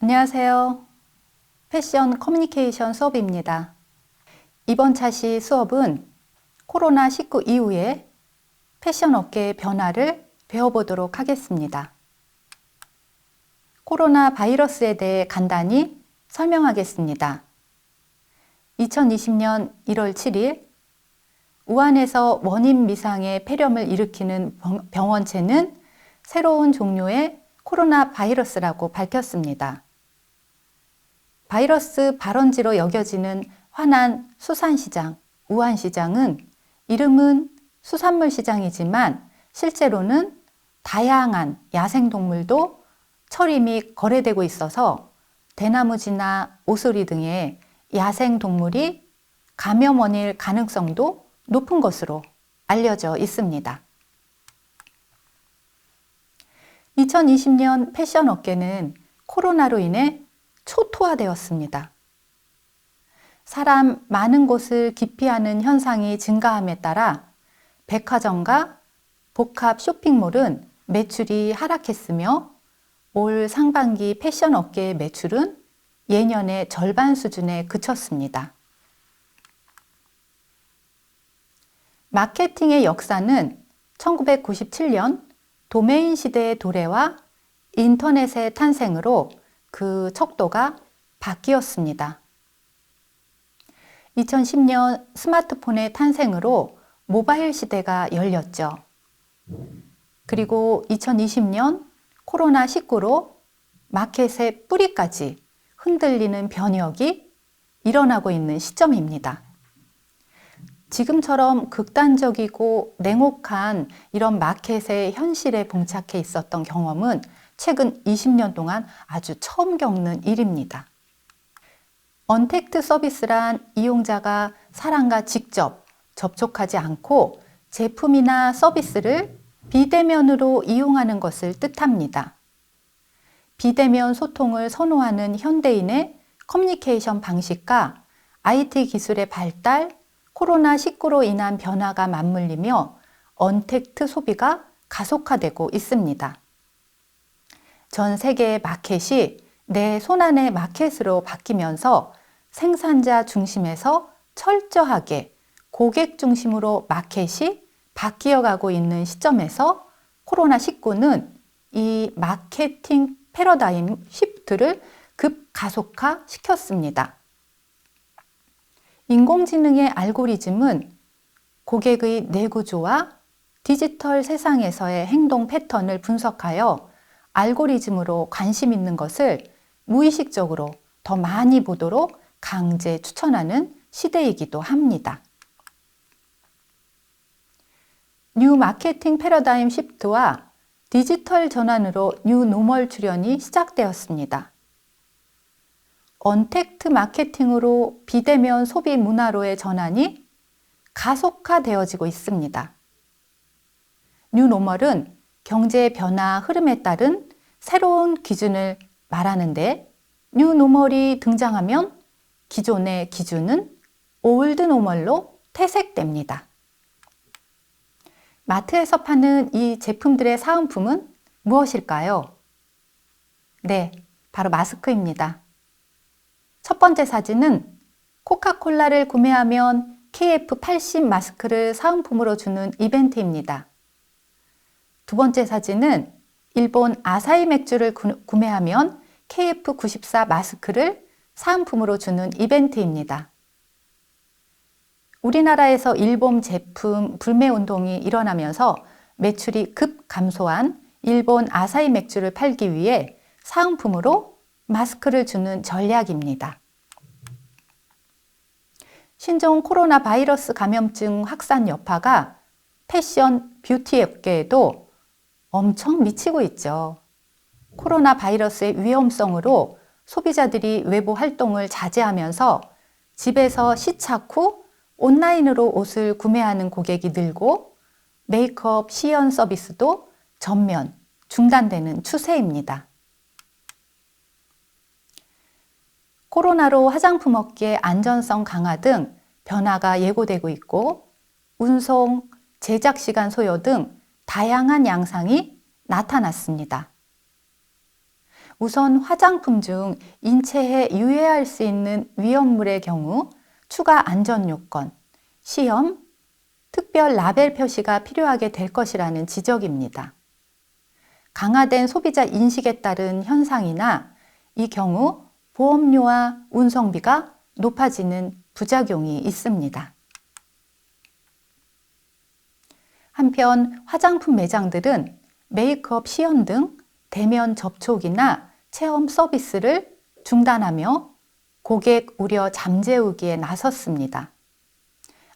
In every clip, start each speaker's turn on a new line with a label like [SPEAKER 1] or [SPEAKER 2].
[SPEAKER 1] 안녕하세요. 패션 커뮤니케이션 수업입니다. 이번 차시 수업은 코로나19 이후에 패션 업계의 변화를 배워보도록 하겠습니다. 코로나 바이러스에 대해 간단히 설명하겠습니다. 2020년 1월 7일 우한에서 원인 미상의 폐렴을 일으키는 병원체는 새로운 종류의 코로나 바이러스라고 밝혔습니다. 바이러스 발원지로 여겨지는 화난 수산시장, 우한시장은 이름은 수산물 시장이지만 실제로는 다양한 야생동물도 처리 및 거래되고 있어서 대나무지나 오소리 등의 야생동물이 감염 원인일 가능성도 높은 것으로 알려져 있습니다. 2020년 패션 업계는 코로나로 인해 초토화되었습니다. 사람 많은 곳을 기피하는 현상이 증가함에 따라 백화점과 복합 쇼핑몰은 매출이 하락했으며 올 상반기 패션 업계의 매출은 예년의 절반 수준에 그쳤습니다. 마케팅의 역사는 1997년 도메인 시대의 도래와 인터넷의 탄생으로 그 척도가 바뀌었습니다. 2010년 스마트폰의 탄생으로 모바일 시대가 열렸죠. 그리고 2020년 코로나19로 마켓의 뿌리까지 흔들리는 변혁이 일어나고 있는 시점입니다. 지금처럼 극단적이고 냉혹한 이런 마켓의 현실에 봉착해 있었던 경험은 최근 20년 동안 아주 처음 겪는 일입니다. 언택트 서비스란 이용자가 사람과 직접 접촉하지 않고 제품이나 서비스를 비대면으로 이용하는 것을 뜻합니다. 비대면 소통을 선호하는 현대인의 커뮤니케이션 방식과 IT 기술의 발달, 코로나19로 인한 변화가 맞물리며 언택트 소비가 가속화되고 있습니다. 전 세계의 마켓이 내 손안의 마켓으로 바뀌면서 생산자 중심에서 철저하게 고객 중심으로 마켓이 바뀌어가고 있는 시점에서 코로나19는 이 마케팅 패러다임 시프트를 급가속화 시켰습니다. 인공지능의 알고리즘은 고객의 뇌구조와 디지털 세상에서의 행동 패턴을 분석하여 알고리즘으로 관심 있는 것을 무의식적으로 더 많이 보도록 강제 추천하는 시대이기도 합니다. 뉴 마케팅 패러다임 시프트와 디지털 전환으로 뉴 노멀 출현이 시작되었습니다. 언택트 마케팅으로 비대면 소비 문화로의 전환이 가속화되어지고 있습니다. 뉴 노멀은 경제 변화 흐름에 따른 새로운 기준을 말하는데 뉴 노멀이 등장하면 기존의 기준은 올드 노멀로 퇴색됩니다. 마트에서 파는 이 제품들의 사은품은 무엇일까요? 네, 바로 마스크입니다. 첫 번째 사진은 코카콜라를 구매하면 KF80 마스크를 사은품으로 주는 이벤트입니다. 두 번째 사진은 일본 아사히 맥주를 구매하면 KF94 마스크를 사은품으로 주는 이벤트입니다. 우리나라에서 일본 제품 불매 운동이 일어나면서 매출이 급 감소한 일본 아사히 맥주를 팔기 위해 사은품으로 마스크를 주는 전략입니다. 신종 코로나 바이러스 감염증 확산 여파가 패션, 뷰티 업계에도 엄청 미치고 있죠. 코로나 바이러스의 위험성으로 소비자들이 외부 활동을 자제하면서 집에서 시착 후 온라인으로 옷을 구매하는 고객이 늘고 메이크업 시연 서비스도 전면 중단되는 추세입니다. 코로나로 화장품 업계의 안전성 강화 등 변화가 예고되고 있고 운송, 제작 시간 소요 등 다양한 양상이 나타났습니다. 우선 화장품 중 인체에 유해할 수 있는 위험물의 경우 추가 안전 요건, 시험, 특별 라벨 표시가 필요하게 될 것이라는 지적입니다. 강화된 소비자 인식에 따른 현상이나 이 경우 보험료와 운송비가 높아지는 부작용이 있습니다. 한편 화장품 매장들은 메이크업 시연 등 대면 접촉이나 체험 서비스를 중단하며 고객 우려 잠재우기에 나섰습니다.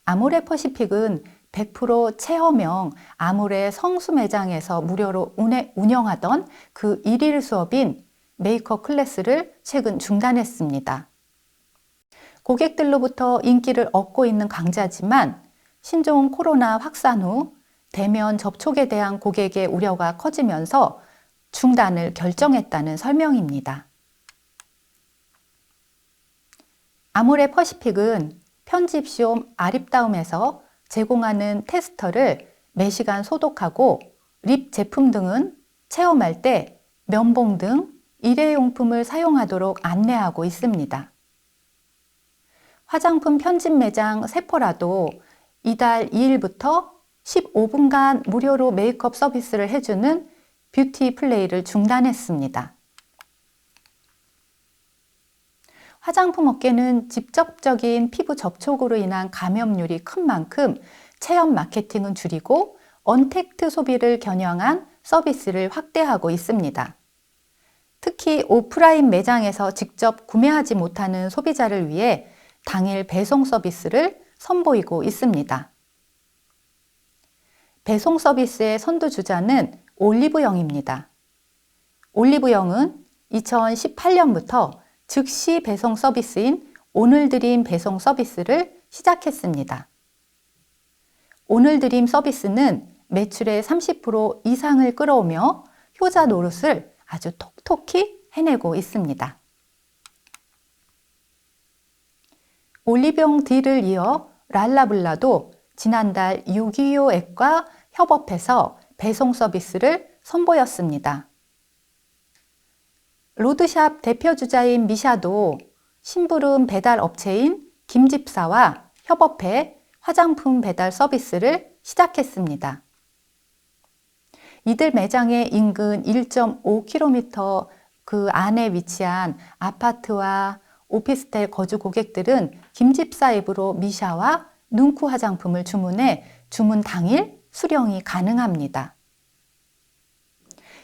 [SPEAKER 1] 아모레퍼시픽은 100% 체험형 아모레 성수 매장에서 무료로 운영하던 그 일일 수업인 메이크업 클래스를 최근 중단했습니다. 고객들로부터 인기를 얻고 있는 강좌지만 신종 코로나 확산 후 대면 접촉에 대한 고객의 우려가 커지면서 중단을 결정했다는 설명입니다. 아모레퍼시픽은 편집쇼 아립다움에서 제공하는 테스터를 매시간 소독하고 립 제품 등은 체험할 때 면봉 등 일회용품을 사용하도록 안내하고 있습니다. 화장품 편집 매장 세포라도 이달 2일부터 15분간 무료로 메이크업 서비스를 해주는 뷰티 플레이를 중단했습니다. 화장품 업계는 직접적인 피부 접촉으로 인한 감염률이 큰 만큼 체험 마케팅은 줄이고 언택트 소비를 겨냥한 서비스를 확대하고 있습니다. 특히 오프라인 매장에서 직접 구매하지 못하는 소비자를 위해 당일 배송 서비스를 선보이고 있습니다. 배송 서비스의 선두주자는 올리브영입니다. 올리브영은 2018년부터 즉시 배송 서비스인 오늘드림 배송 서비스를 시작했습니다. 오늘드림 서비스는 매출의 30% 이상을 끌어오며 효자 노릇을 아주 톡톡히 해내고 있습니다. 올리브영 딜을 이어 랄라블라도 지난달 유기요 앱과 협업해서 배송 서비스를 선보였습니다. 로드샵 대표주자인 미샤도 심부름 배달 업체인 김집사와 협업해 화장품 배달 서비스를 시작했습니다. 이들 매장의 인근 1.5km 그 안에 위치한 아파트와 오피스텔 거주 고객들은 김집사 앱으로 미샤와 눈쿠 화장품을 주문해 주문 당일 수령이 가능합니다.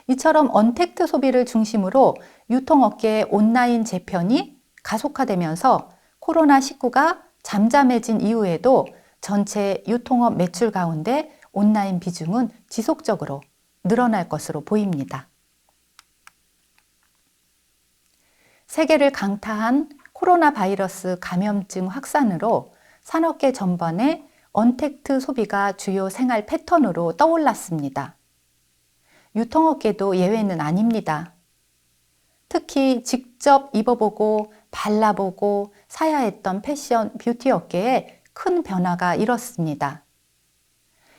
[SPEAKER 1] 이처럼 언택트 소비를 중심으로 유통업계의 온라인 재편이 가속화되면서 코로나19가 잠잠해진 이후에도 전체 유통업 매출 가운데 온라인 비중은 지속적으로 늘어날 것으로 보입니다. 세계를 강타한 코로나 바이러스 감염증 확산으로 산업계 전반에 언택트 소비가 주요 생활 패턴으로 떠올랐습니다. 유통업계도 예외는 아닙니다. 특히 직접 입어보고 발라보고 사야 했던 패션 뷰티 업계에 큰 변화가 일었습니다.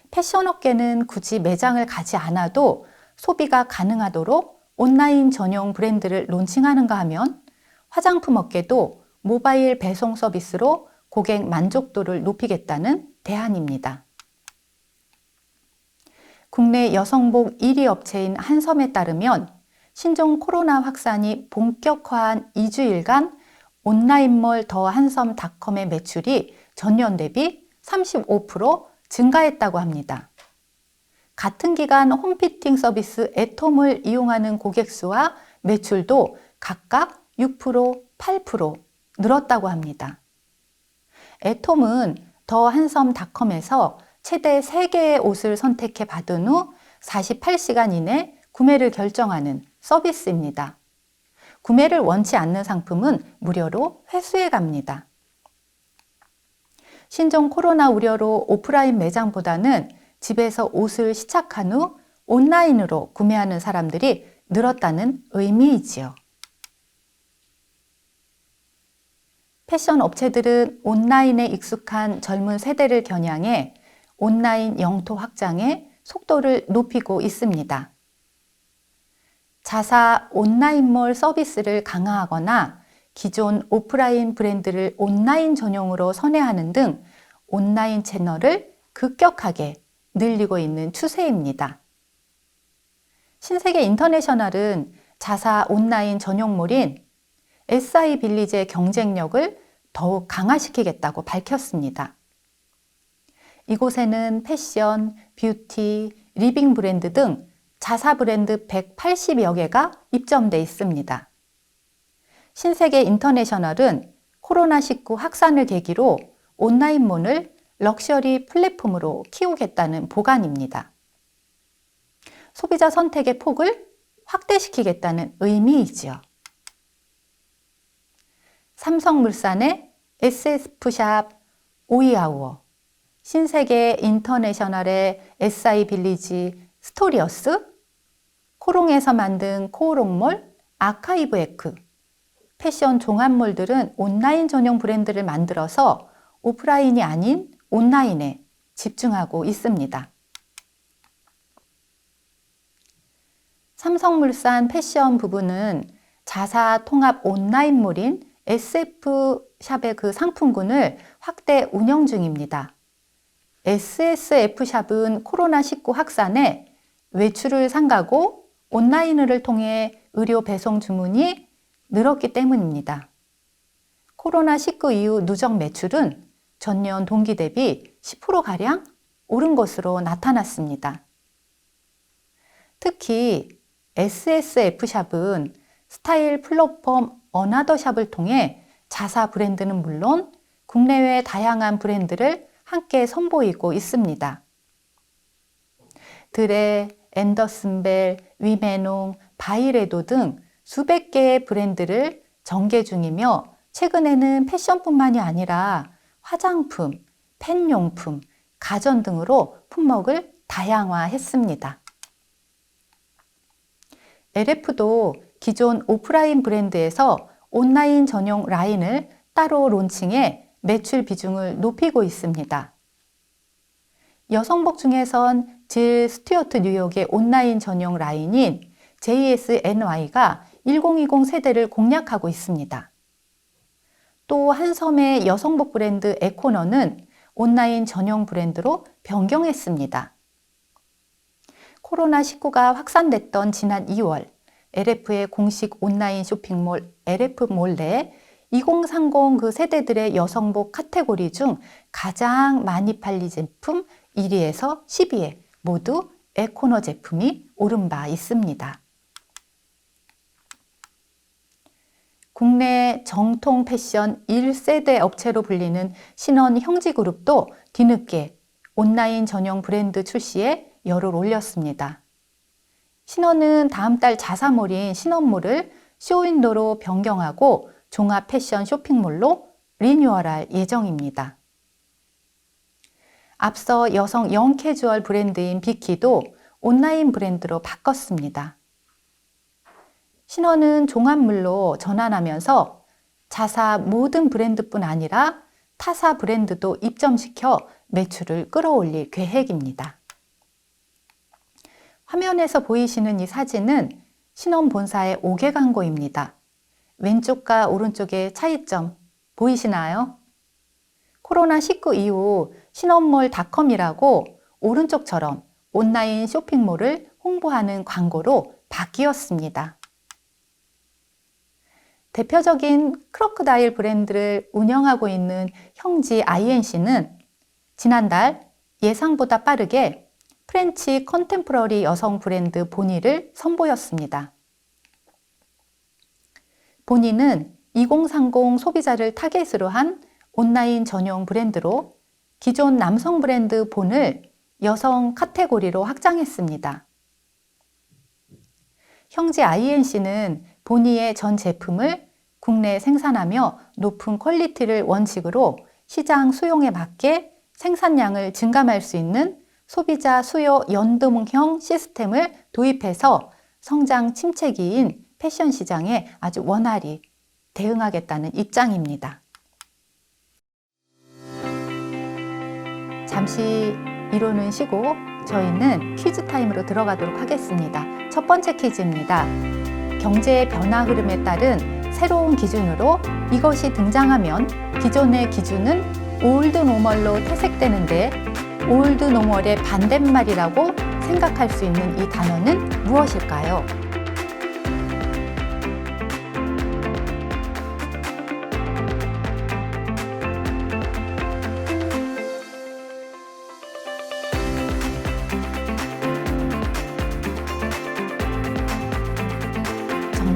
[SPEAKER 1] 패션 업계는 굳이 매장을 가지 않아도 소비가 가능하도록 온라인 전용 브랜드를 론칭하는가 하면 화장품 업계도 모바일 배송 서비스로 고객 만족도를 높이겠다는 대안입니다. 국내 여성복 1위 업체인 한섬에 따르면 신종 코로나 확산이 본격화한 2주일간 온라인몰 더 한섬닷컴의 매출이 전년 대비 35% 증가했다고 합니다. 같은 기간 홈피팅 서비스 애톰을 이용하는 고객 수와 매출도 각각 6%, 8% 늘었다고 합니다. 애톰은 더 한섬닷컴에서 최대 3개의 옷을 선택해 받은 후 48시간 이내 구매를 결정하는 서비스입니다. 구매를 원치 않는 상품은 무료로 회수해 갑니다. 신종 코로나 우려로 오프라인 매장보다는 집에서 옷을 시착한 후 온라인으로 구매하는 사람들이 늘었다는 의미이지요. 패션 업체들은 온라인에 익숙한 젊은 세대를 겨냥해 온라인 영토 확장에 속도를 높이고 있습니다. 자사 온라인몰 서비스를 강화하거나 기존 오프라인 브랜드를 온라인 전용으로 선회하는 등 온라인 채널을 급격하게 늘리고 있는 추세입니다. 신세계 인터내셔널은 자사 온라인 전용몰인 SI 빌리지의 경쟁력을 더욱 강화시키겠다고 밝혔습니다. 이곳에는 패션, 뷰티, 리빙 브랜드 등 자사 브랜드 180여 개가 입점돼 있습니다. 신세계 인터내셔널은 코로나19 확산을 계기로 온라인몰을 럭셔리 플랫폼으로 키우겠다는 보관입니다. 소비자 선택의 폭을 확대시키겠다는 의미이지요. 삼성물산의 SS샵 오이아우어, 신세계 인터내셔널의 SI 빌리지 스토리어스, 코롱에서 만든 코오롱몰 아카이브 에크, 패션 종합몰들은 온라인 전용 브랜드를 만들어서 오프라인이 아닌 온라인에 집중하고 있습니다. 삼성물산 패션 부부는 자사 통합 온라인몰인 SF샵의 그 상품군을 확대 운영 중입니다. SSF샵은 코로나19 확산에 외출을 삼가고 온라인을 통해 의료 배송 주문이 늘었기 때문입니다. 코로나19 이후 누적 매출은 전년 동기 대비 10%가량 오른 것으로 나타났습니다. 특히 SSF샵은 스타일 플랫폼 어나더샵을 통해 자사 브랜드는 물론 국내외 다양한 브랜드를 함께 선보이고 있습니다. 드레, 앤더슨벨, 위메농, 바이레도 등 수백 개의 브랜드를 전개 중이며 최근에는 패션뿐만이 아니라 화장품, 펜용품, 가전 등으로 품목을 다양화했습니다. LF도 기존 오프라인 브랜드에서 온라인 전용 라인을 따로 론칭해 매출 비중을 높이고 있습니다. 여성복 중에선 질 스튜어트 뉴욕의 온라인 전용 라인인 JSNY가 1020 세대를 공략하고 있습니다. 또 한섬의 여성복 브랜드 에코너는 온라인 전용 브랜드로 변경했습니다. 코로나19가 확산됐던 지난 2월, LF의 공식 온라인 쇼핑몰 LF몰 내 2030 그 세대들의 여성복 카테고리 중 가장 많이 팔린 제품 1위에서 10위에 모두 에코너 제품이 오른 바 있습니다. 국내 정통 패션 1세대 업체로 불리는 신원 형지그룹도 뒤늦게 온라인 전용 브랜드 출시에 열을 올렸습니다. 신원은 다음 달 자사몰인 신원몰을 쇼윈도로 변경하고 종합 패션 쇼핑몰로 리뉴얼할 예정입니다. 앞서 여성 영캐주얼 브랜드인 비키도 온라인 브랜드로 바꿨습니다. 신원은 종합물로 전환하면서 자사 모든 브랜드뿐 아니라 타사 브랜드도 입점시켜 매출을 끌어올릴 계획입니다. 화면에서 보이시는 이 사진은 신원 본사의 5개 광고입니다. 왼쪽과 오른쪽의 차이점 보이시나요? 코로나19 이후 신원몰닷컴이라고 오른쪽처럼 온라인 쇼핑몰을 홍보하는 광고로 바뀌었습니다. 대표적인 크로커다일 브랜드를 운영하고 있는 형지 INC는 지난달 예상보다 빠르게 프렌치 컨템포러리 여성 브랜드 보니를 선보였습니다. 보니는 2030 소비자를 타겟으로 한 온라인 전용 브랜드로 기존 남성 브랜드 본을 여성 카테고리로 확장했습니다. 형지 INC는 보니의 전 제품을 국내에 생산하며 높은 퀄리티를 원칙으로 시장 수용에 맞게 생산량을 증감할 수 있는 소비자 수요 연동형 시스템을 도입해서 성장 침체기인 패션 시장에 아주 원활히 대응하겠다는 입장입니다. 잠시 이론은 쉬고 저희는 퀴즈 타임으로 들어가도록 하겠습니다. 첫 번째 퀴즈입니다. 경제의 변화 흐름에 따른 새로운 기준으로 이것이 등장하면 기존의 기준은 올드 노멀로 퇴색되는데 올드 노멀의 반대말이라고 생각할 수 있는 이 단어는 무엇일까요?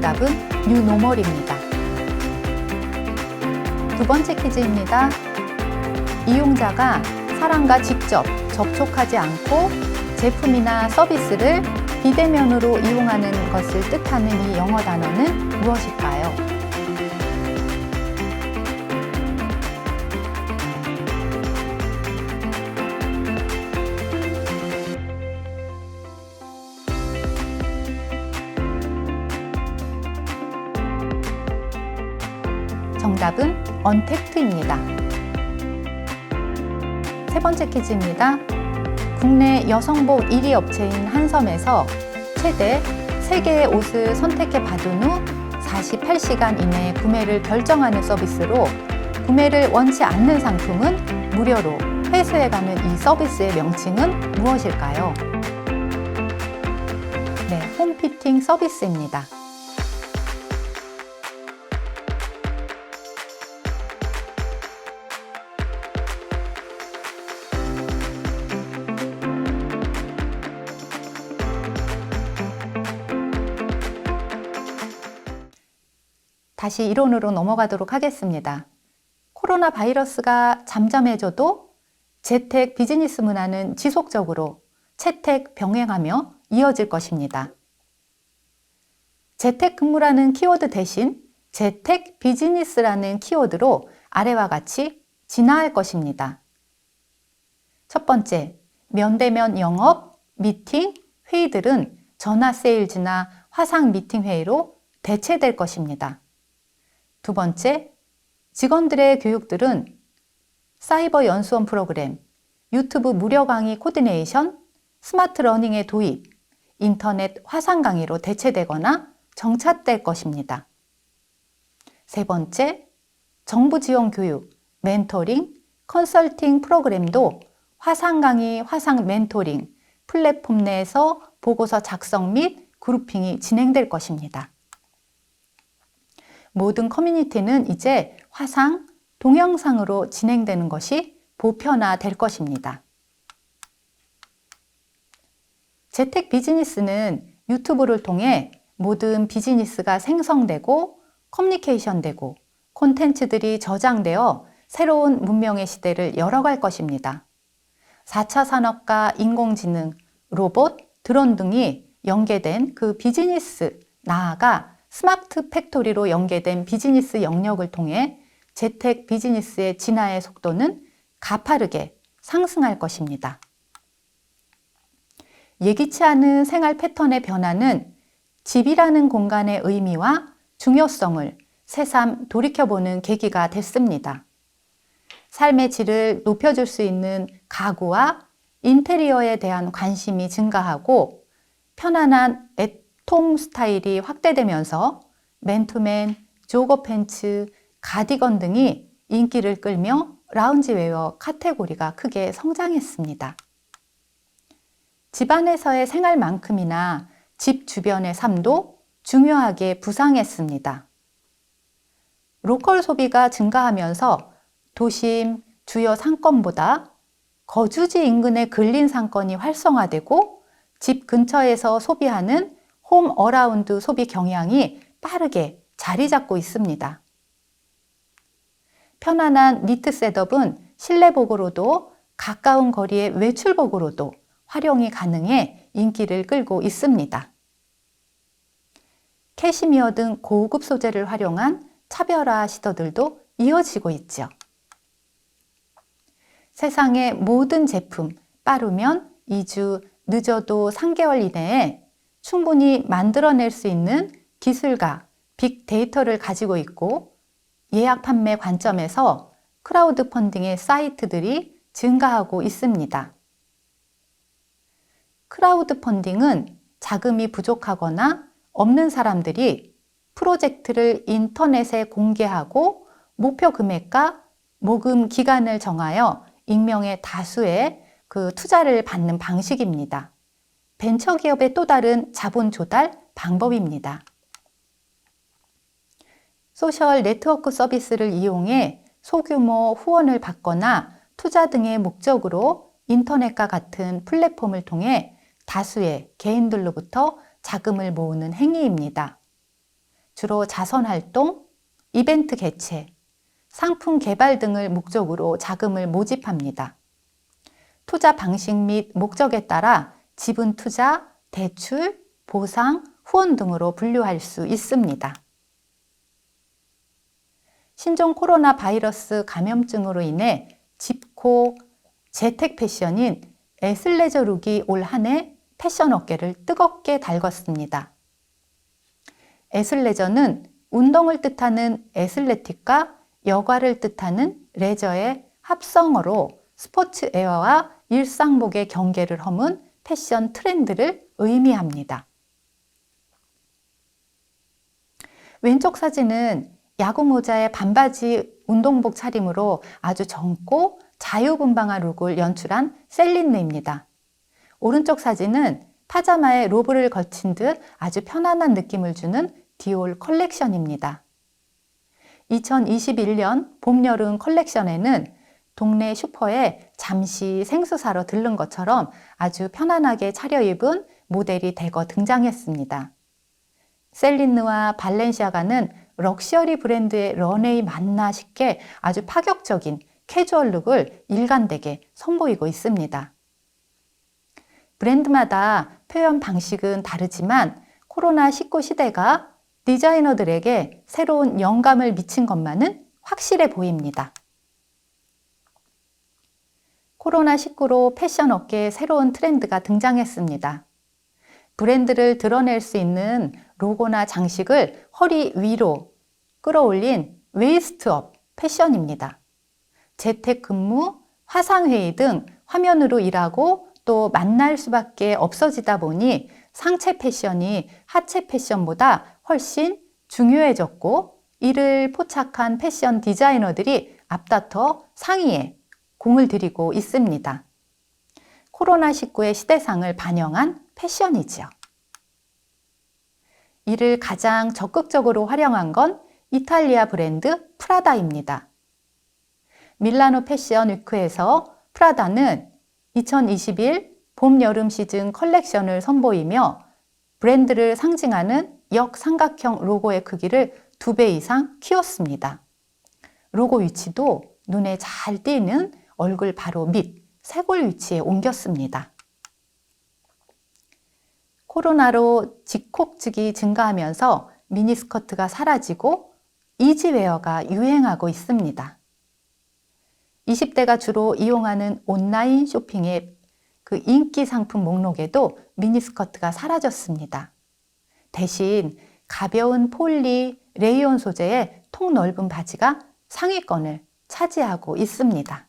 [SPEAKER 1] 정답은 뉴노멀입니다. 두 번째 퀴즈입니다. 이용자가 사람과 직접 접촉하지 않고 제품이나 서비스를 비대면으로 이용하는 것을 뜻하는 이 영어 단어는 무엇일까요? 정답은 언택트입니다. 세 번째 퀴즈입니다. 국내 여성복 1위 업체인 한섬에서 최대 3개의 옷을 선택해 받은 후 48시간 이내에 구매를 결정하는 서비스로 구매를 원치 않는 상품은 무료로 회수해가는 이 서비스의 명칭은 무엇일까요? 네, 홈피팅 서비스입니다. 다시 이론으로 넘어가도록 하겠습니다. 코로나 바이러스가 잠잠해져도 재택 비즈니스 문화는 지속적으로 채택 병행하며 이어질 것입니다. 재택 근무라는 키워드 대신 재택 비즈니스라는 키워드로 아래와 같이 진화할 것입니다. 첫 번째, 면대면 영업, 미팅, 회의들은 전화 세일즈나 화상 미팅 회의로 대체될 것입니다. 두 번째, 직원들의 교육들은 사이버 연수원 프로그램, 유튜브 무료 강의 코디네이션, 스마트 러닝의 도입, 인터넷 화상 강의로 대체되거나 정착될 것입니다. 세 번째, 정부 지원 교육, 멘토링, 컨설팅 프로그램도 화상 강의, 화상 멘토링, 플랫폼 내에서 보고서 작성 및 그룹핑이 진행될 것입니다. 모든 커뮤니티는 이제 화상, 동영상으로 진행되는 것이 보편화될 것입니다. 재택 비즈니스는 유튜브를 통해 모든 비즈니스가 생성되고 커뮤니케이션되고 콘텐츠들이 저장되어 새로운 문명의 시대를 열어갈 것입니다. 4차 산업과 인공지능, 로봇, 드론 등이 연계된 그 비즈니스, 나아가 스마트 팩토리로 연계된 비즈니스 영역을 통해 재택 비즈니스의 진화의 속도는 가파르게 상승할 것입니다. 예기치 않은 생활 패턴의 변화는 집이라는 공간의 의미와 중요성을 새삼 돌이켜보는 계기가 됐습니다. 삶의 질을 높여줄 수 있는 가구와 인테리어에 대한 관심이 증가하고 편안한 톰 스타일이 확대되면서 맨투맨, 조거 팬츠, 가디건 등이 인기를 끌며 라운지웨어 카테고리가 크게 성장했습니다. 집안에서의 생활만큼이나 집 주변의 삶도 중요하게 부상했습니다. 로컬 소비가 증가하면서 도심, 주요 상권보다 거주지 인근의 근린 상권이 활성화되고 집 근처에서 소비하는 홈 어라운드 소비 경향이 빠르게 자리 잡고 있습니다. 편안한 니트 셋업은 실내복으로도 가까운 거리의 외출복으로도 활용이 가능해 인기를 끌고 있습니다. 캐시미어 등 고급 소재를 활용한 차별화 시도들도 이어지고 있죠. 세상의 모든 제품 빠르면 2주, 늦어도 3개월 이내에 충분히 만들어낼 수 있는 기술과 빅데이터를 가지고 있고 예약 판매 관점에서 크라우드 펀딩의 사이트들이 증가하고 있습니다. 크라우드 펀딩은 자금이 부족하거나 없는 사람들이 프로젝트를 인터넷에 공개하고 목표 금액과 모금 기간을 정하여 익명의 다수의 투자를 받는 방식입니다. 벤처기업의 또 다른 자본 조달 방법입니다. 소셜 네트워크 서비스를 이용해 소규모 후원을 받거나 투자 등의 목적으로 인터넷과 같은 플랫폼을 통해 다수의 개인들로부터 자금을 모으는 행위입니다. 주로 자선활동, 이벤트 개최, 상품 개발 등을 목적으로 자금을 모집합니다. 투자 방식 및 목적에 따라 지분 투자, 대출, 보상, 후원 등으로 분류할 수 있습니다. 신종 코로나 바이러스 감염증으로 인해 집코, 재택 패션인 애슬레저 룩이 올 한 해 패션 업계를 뜨겁게 달궜습니다. 애슬레저는 운동을 뜻하는 애슬레틱과 여가를 뜻하는 레저의 합성어로 스포츠웨어와 일상복의 경계를 허문 패션 트렌드를 의미합니다. 왼쪽 사진은 야구 모자에 반바지 운동복 차림으로 아주 젊고 자유분방한 룩을 연출한 셀린느입니다. 오른쪽 사진은 파자마에 로브를 걸친 듯 아주 편안한 느낌을 주는 디올 컬렉션입니다. 2021년 봄, 여름 컬렉션에는 동네 슈퍼에 잠시 생수 사러 들른 것처럼 아주 편안하게 차려입은 모델이 대거 등장했습니다. 셀린느와 발렌시아가는 럭셔리 브랜드의 런웨이 맞나 싶게 아주 파격적인 캐주얼 룩을 일관되게 선보이고 있습니다. 브랜드마다 표현 방식은 다르지만 코로나19 시대가 디자이너들에게 새로운 영감을 미친 것만은 확실해 보입니다. 코로나19로 패션 업계에 새로운 트렌드가 등장했습니다. 브랜드를 드러낼 수 있는 로고나 장식을 허리 위로 끌어올린 웨이스트업 패션입니다. 재택근무, 화상회의 등 화면으로 일하고 또 만날 수밖에 없어지다 보니 상체 패션이 하체 패션보다 훨씬 중요해졌고, 이를 포착한 패션 디자이너들이 앞다퉈 상위에 공을 들이고 있습니다. 코로나19의 시대상을 반영한 패션이지요. 이를 가장 적극적으로 활용한 건 이탈리아 브랜드 프라다입니다. 밀라노 패션 위크에서 프라다는 2021 봄, 여름 시즌 컬렉션을 선보이며 브랜드를 상징하는 역삼각형 로고의 크기를 2배 이상 키웠습니다. 로고 위치도 눈에 잘 띄는 얼굴 바로 밑 쇄골 위치에 옮겼습니다. 코로나로 직콕직이 증가하면서 미니스커트가 사라지고 이지웨어가 유행하고 있습니다. 20대가 주로 이용하는 온라인 쇼핑 앱 그 인기 상품 목록에도 미니스커트가 사라졌습니다. 대신 가벼운 폴리, 레이온 소재의 통 넓은 바지가 상위권을 차지하고 있습니다.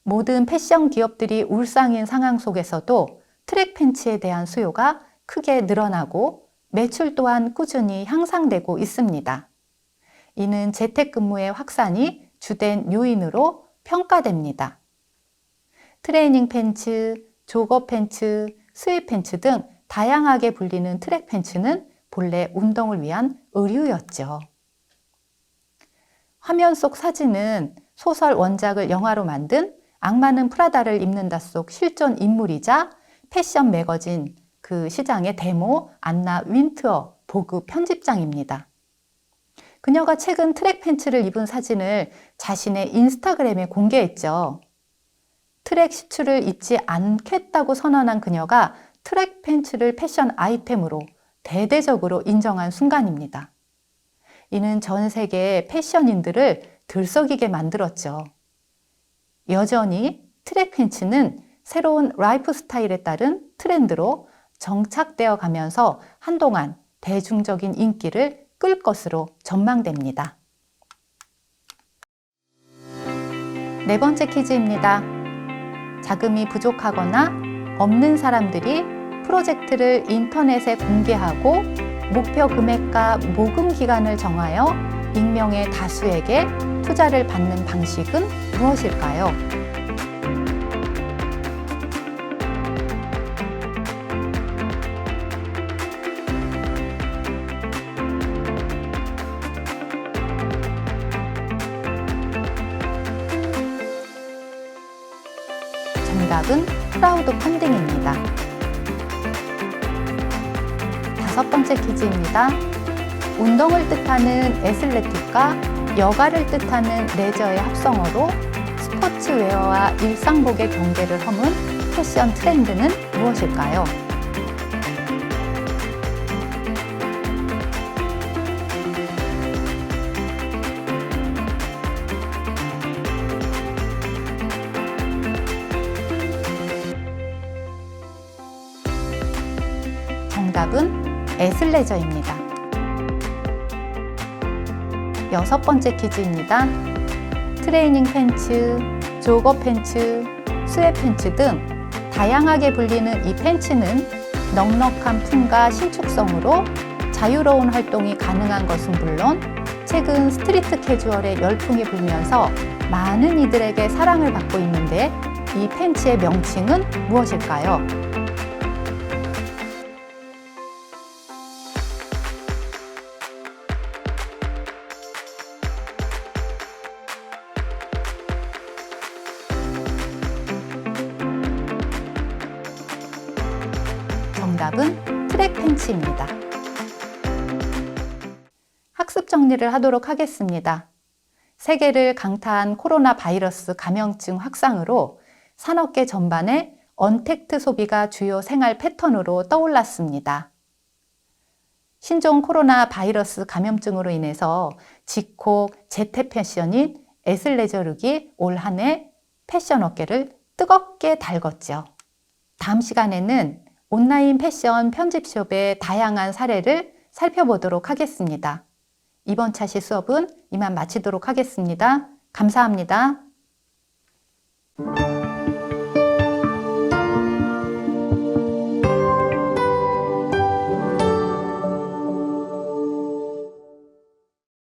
[SPEAKER 1] 모든 패션 기업들이 울상인 상황 속에서도 트랙 팬츠에 대한 수요가 크게 늘어나고 매출 또한 꾸준히 향상되고 있습니다. 이는 재택근무의 확산이 주된 요인으로 평가됩니다. 트레이닝 팬츠, 조거 팬츠, 스윗 팬츠 등 다양하게 불리는 트랙 팬츠는 본래 운동을 위한 의류였죠. 화면 속 사진은 소설 원작을 영화로 만든 악마는 프라다를 입는다 속 실존 인물이자 패션 매거진 그 시장의 데모 안나 윈트어 보급 편집장입니다. 그녀가 최근 트랙 팬츠를 입은 사진을 자신의 인스타그램에 공개했죠. 트랙 슈츠를 입지 않겠다고 선언한 그녀가 트랙 팬츠를 패션 아이템으로 대대적으로 인정한 순간입니다. 이는 전 세계 패션인들을 들썩이게 만들었죠. 여전히 트랙 팬츠는 새로운 라이프 스타일에 따른 트렌드로 정착되어 가면서 한동안 대중적인 인기를 끌 것으로 전망됩니다. 네 번째 퀴즈입니다. 자금이 부족하거나 없는 사람들이 프로젝트를 인터넷에 공개하고 목표 금액과 모금 기간을 정하여 익명의 다수에게 투자를 받는 방식은 무엇일까요? 정답은 크라우드 펀딩입니다. 5번째 퀴즈입니다. 운동을 뜻하는 애슬레틱과 여가를 뜻하는 레저의 합성어로 스포츠웨어와 일상복의 경계를 허문 패션 트렌드는 무엇일까요? 정답은 애슬레저입니다. 6번째 퀴즈입니다. 트레이닝 팬츠, 조거 팬츠, 스웨 팬츠 등 다양하게 불리는 이 팬츠는 넉넉한 품과 신축성으로 자유로운 활동이 가능한 것은 물론 최근 스트리트 캐주얼의 열풍이 불면서 많은 이들에게 사랑을 받고 있는데 이 팬츠의 명칭은 무엇일까요? 정답은 트랙 팬츠입니다. 학습 정리를 하도록 하겠습니다. 세계를 강타한 코로나 바이러스 감염증 확산으로 산업계 전반에 언택트 소비가 주요 생활 패턴으로 떠올랐습니다. 신종 코로나 바이러스 감염증으로 인해서 집콕, 재택 패션인 애슬레저룩이 올 한 해 패션 업계를 뜨겁게 달궜죠. 다음 시간에는 온라인 패션 편집숍의 다양한 사례를 살펴보도록 하겠습니다. 이번 차시 수업은 이만 마치도록 하겠습니다. 감사합니다.